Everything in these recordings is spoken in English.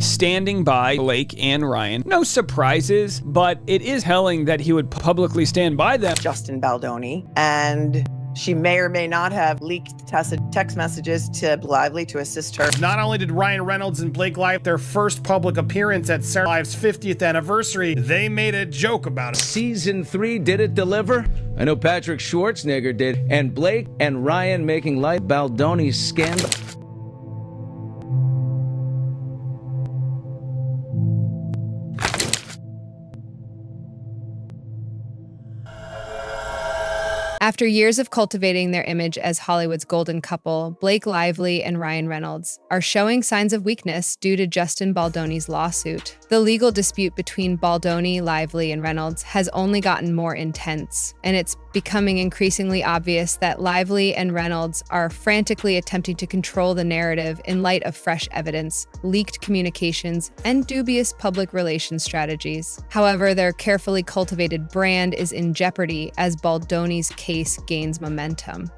standing by Blake and Ryan. No surprises, but it is telling that he would publicly stand by them. Justin Baldoni, and she may or may not have leaked text messages to Lively to assist her. Not only did Ryan Reynolds and Blake Lively their first public appearance at Sarah Live's 50th anniversary, they made a joke about it. Season 3, did it deliver? I know Patrick Schwarzenegger did. And Blake and Ryan making light Baldoni's scandal. After years of cultivating their image as Hollywood's golden couple, Blake Lively and Ryan Reynolds are showing signs of weakness due to Justin Baldoni's lawsuit. The legal dispute between Baldoni, Lively, and Reynolds has only gotten more intense, and it's becoming increasingly obvious that Lively and Reynolds are frantically attempting to control the narrative in light of fresh evidence, leaked communications, and dubious public relations strategies. However, their carefully cultivated brand is in jeopardy as Baldoni's case gains momentum.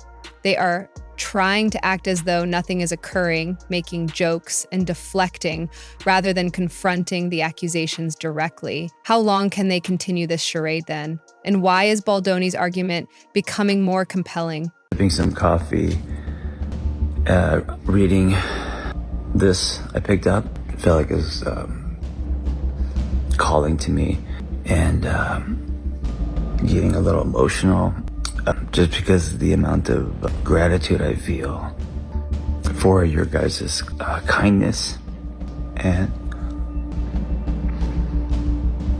They are trying to act as though nothing is occurring, making jokes and deflecting rather than confronting the accusations directly. How long can they continue this charade then? And why is Baldoni's argument becoming more compelling? Sipping some coffee, reading this I picked up. It felt like it was calling to me, and getting a little emotional. Just because of the amount of gratitude I feel for your guys' kindness. And,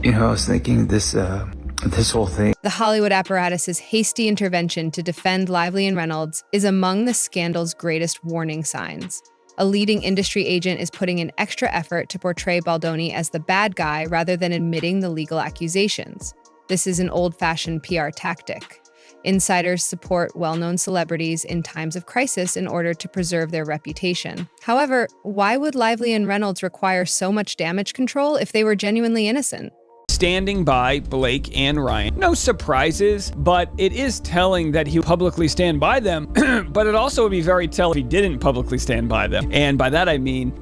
I was thinking this whole thing. The Hollywood apparatus's hasty intervention to defend Lively and Reynolds is among the scandal's greatest warning signs. A leading industry agent is putting in extra effort to portray Baldoni as the bad guy rather than admitting the legal accusations. This is an old-fashioned PR tactic. Insiders support well-known celebrities in times of crisis in order to preserve their reputation. However, why would Lively and Reynolds require so much damage control if they were genuinely innocent? Standing by Blake and Ryan. No surprises, but it is telling that he would publicly stand by them, but it also would be very telling if he didn't publicly stand by them. And by that I mean,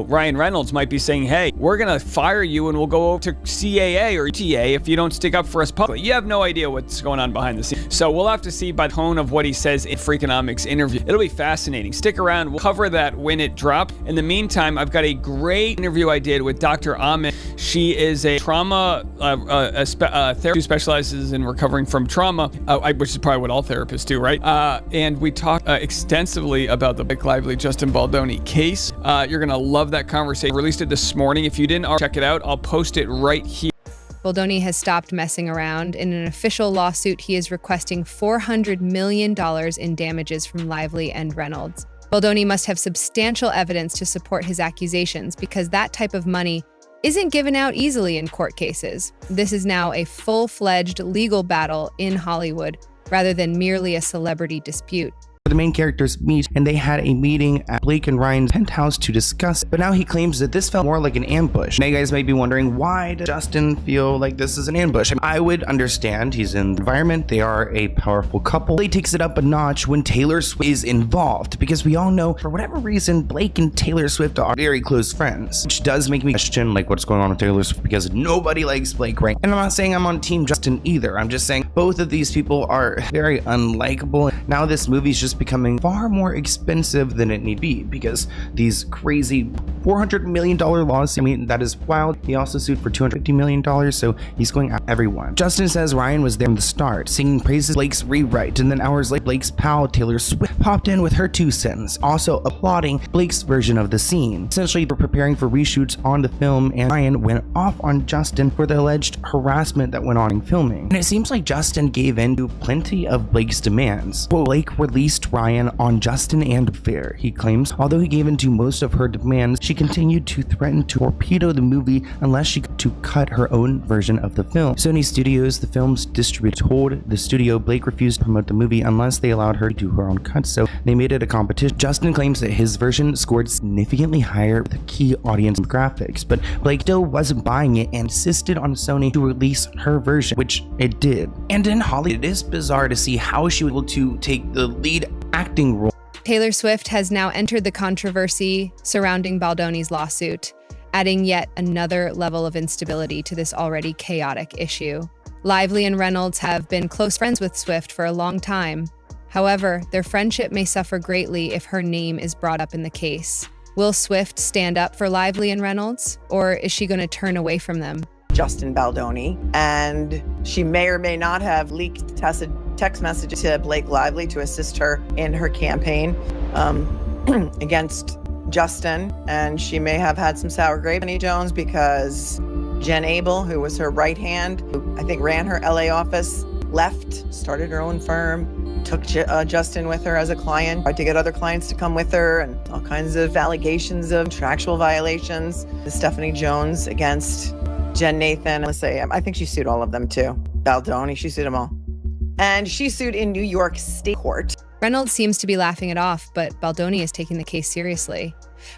Ryan Reynolds might be saying, hey, we're gonna fire you and we'll go over to CAA or TA if you don't stick up for us publicly. You have no idea what's going on behind the scenes. So we'll have to see by the tone of what he says in Freakonomics interview. It'll be fascinating. Stick around, we'll cover that when it drops. In the meantime, I've got a great interview I did with Dr. Ahmed. She is a trauma therapist who specializes in recovering from trauma, which is probably what all therapists do, right? And we talked extensively about the Blake Lively, Justin Baldoni case. You're going to love that conversation. I released it this morning. If you didn't already check it out, I'll post it right here. Baldoni has stopped messing around. In an official lawsuit, he is requesting $400 million in damages from Lively and Reynolds. Baldoni must have substantial evidence to support his accusations because that type of money isn't given out easily in court cases. This is now a full-fledged legal battle in Hollywood rather than merely a celebrity dispute. The main characters meet, and they had a meeting at Blake and Ryan's penthouse to discuss, but now he claims that this felt more like an ambush. Now you guys may be wondering, why does Justin feel like this is an ambush? I would understand, he's in the environment, they are a powerful couple. Blake takes it up a notch when Taylor Swift is involved, because we all know, for whatever reason, Blake and Taylor Swift are very close friends, which does make me question what's going on with Taylor Swift, because nobody likes Blake, right? And I'm not saying I'm on team Justin either, I'm just saying both of these people are very unlikable. Now this movie's just becoming far more expensive than it need be because these crazy $400 million lawsuits, that is wild. He also sued for $250 million, so he's going at everyone. Justin says Ryan was there from the start, singing praises Blake's rewrite, and then hours later, Blake's pal Taylor Swift popped in with her 2 cents, also applauding Blake's version of the scene. Essentially, they're preparing for reshoots on the film, and Ryan went off on Justin for the alleged harassment that went on in filming. And it seems like Justin gave in to plenty of Blake's demands. Blake released Ryan on Justin and Fair, he claims. Although he gave in to most of her demands, she continued to threaten to torpedo the movie unless she could to cut her own version of the film. Sony Studios, the film's distributor, told the studio Blake refused to promote the movie unless they allowed her to do her own cuts, so they made it a competition. Justin claims that his version scored significantly higher with key audience graphics, but Blake still wasn't buying it and insisted on Sony to release her version, which it did. And in Hollywood, it is bizarre to see how she was able to take the lead acting role. Taylor Swift has now entered the controversy surrounding Baldoni's lawsuit. adding yet another level of instability to this already chaotic issue. Lively and Reynolds have been close friends with Swift for a long time. However, their friendship may suffer greatly if her name is brought up in the case. Will Swift stand up for Lively and Reynolds, or is she going to turn away from them? Justin Baldoni, and she may or may not have leaked text messages to Blake Lively to assist her in her campaign against Justin, and she may have had some sour grapes with Jenny Jones because Jen Abel, who was her right hand, who I think ran her LA office, left, started her own firm, took Justin with her as a client, tried to get other clients to come with her, and all kinds of allegations of contractual violations. Stephanie Jones against Jen Nathan. Let's say, I think she sued all of them too. Baldoni, she sued them all. And she sued in New York State Court. Reynolds seems to be laughing it off, but Baldoni is taking the case seriously.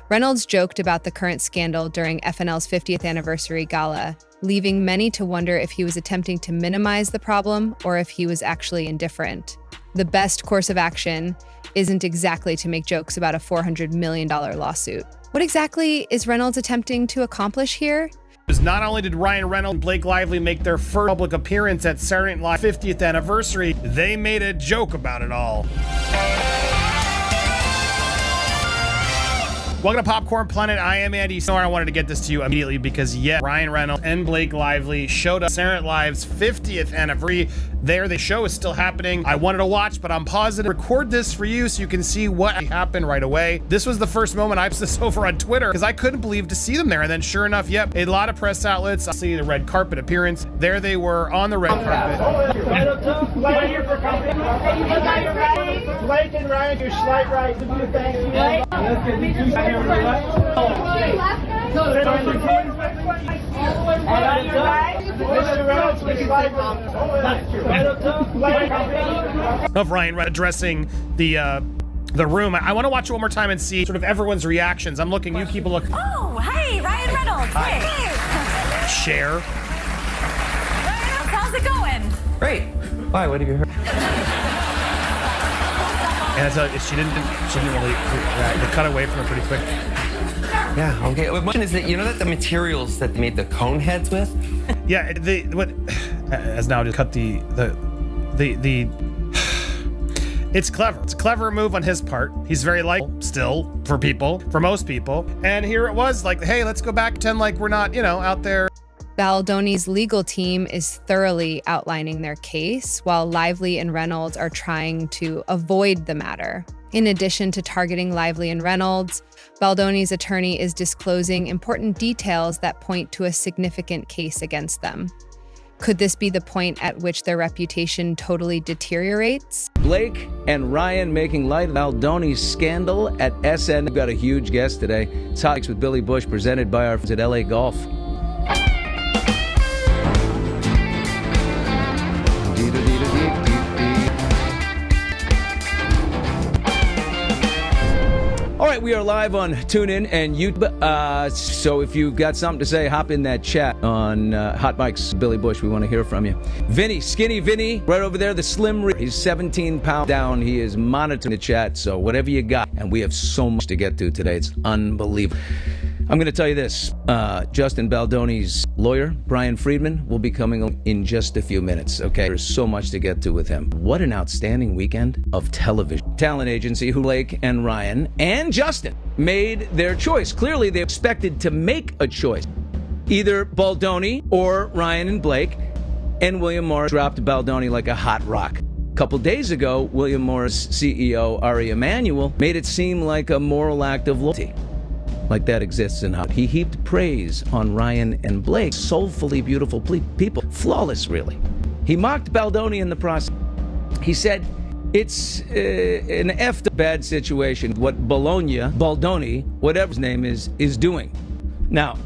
Reynolds joked about the current scandal during FNL's 50th anniversary gala, leaving many to wonder if he was attempting to minimize the problem or if he was actually indifferent. The best course of action isn't exactly to make jokes about a $400 million lawsuit. What exactly is Reynolds attempting to accomplish here? Not only did Ryan Reynolds and Blake Lively make their first public appearance at Saturday Night Live 50th anniversary, they made a joke about it all. Welcome to Popcorn Planet. I am Andy Snow. I wanted to get this to you immediately because, yeah, Ryan Reynolds and Blake Lively showed up at Saturday Night Live's 50th anniversary. The show is still happening. I wanted to watch, but I'm pausing to record this for you so you can see what happened right away. This was the first moment I posted this over on Twitter because I couldn't believe to see them there. And then sure enough, yep, a lot of press outlets. I see the red carpet appearance. There they were on the red carpet. Blake and Ryan, your slight right to do thank you. Of Ryan addressing the room. I want to watch it one more time and see sort of everyone's reactions. I'm looking, you keep a look. Oh, hey, Ryan Reynolds. Hey. Share. Ryan, how's it going? Great. Why? What have you heard? And I tell you, she didn't really react. They cut away from her pretty quick. Yeah, okay. My question is that you know that the materials that they made the cone heads with? Yeah, as now just cut the it's clever. It's a clever move on his part. He's very likable still for most people. And here it was like, hey, let's go back, pretend like we're not, out there. Baldoni's legal team is thoroughly outlining their case, while Lively and Reynolds are trying to avoid the matter. In addition to targeting Lively and Reynolds, Baldoni's attorney is disclosing important details that point to a significant case against them. Could this be the point at which their reputation totally deteriorates? Blake and Ryan making light of Baldoni's scandal at SN. We've got a huge guest today. It's Hot Takes with Billy Bush, presented by our friends at LA Golf. All right, we are live on TuneIn and YouTube. So if you've got something to say, hop in that chat on Hot Mics. Billy Bush, we want to hear from you. Vinny, Skinny Vinny, right over there, the Slim. He's 17 pounds down. He is monitoring the chat. So whatever you got, and we have so much to get to today. It's unbelievable. I'm going to tell you this. Justin Baldoni's lawyer, Brian Friedman, will be coming in just a few minutes. Okay, there's so much to get to with him. What an outstanding weekend of television. Talent agency who Blake and Ryan and Justin made their choice. Clearly, they expected to make a choice. Either Baldoni or Ryan and Blake, and William Morris dropped Baldoni like a hot rock. A couple days ago, William Morris CEO Ari Emanuel made it seem like a moral act of loyalty. Like that exists in how he heaped praise on Ryan and Blake, soulfully beautiful people, flawless really. He mocked Baldoni in the process. He said it's an effed bad situation what Baldoni, whatever his name is doing. Now,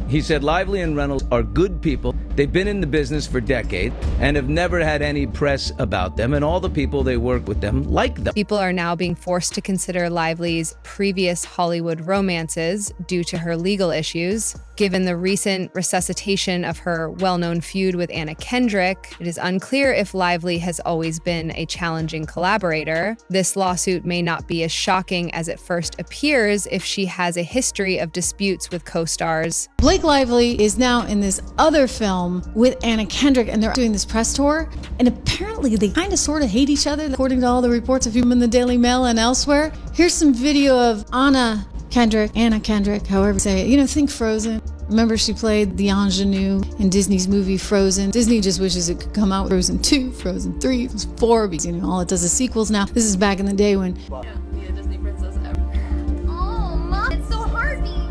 he said Lively and Reynolds are good people They've been in the business for decades and have never had any press about them, and all the people they work with them like them. People are now being forced to consider Lively's previous Hollywood romances due to her legal issues. Given the recent resuscitation of her well-known feud with Anna Kendrick, it is unclear if Lively has always been a challenging collaborator. This lawsuit may not be as shocking as it first appears if she has a history of disputes with co-stars. Blake Lively is now in this other film with Anna Kendrick, and they're doing this press tour, and apparently they kind of sort of hate each other, according to all the reports of him in the Daily Mail and elsewhere. Here's some video of Anna Kendrick, however you say it. You know, think Frozen. Remember, she played the ingenue in Disney's movie Frozen. Disney just wishes it could come out with Frozen 2, Frozen 3, 4, because, you know, all it does is sequels now. This is back in the day when... Yeah, Disney princess ever. Oh, Mom, it's so hard being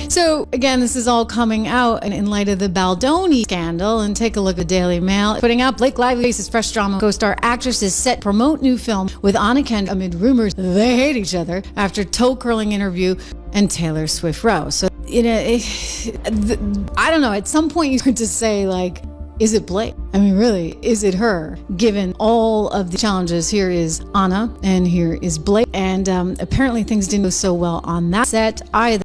So, again, this is all coming out in light of the Baldoni scandal. And take a look at Daily Mail. Putting out Blake Lively faces fresh drama. Co-star actress is set to promote new film with Anna Kendrick amid rumors they hate each other after toe-curling interview and Taylor Swift row. So, you know, I don't know. At some point, you start to say, like, is it Blake? I mean, really, is it her? Given all of the challenges, here is Anna and here is Blake. And apparently things didn't go so well on that set either.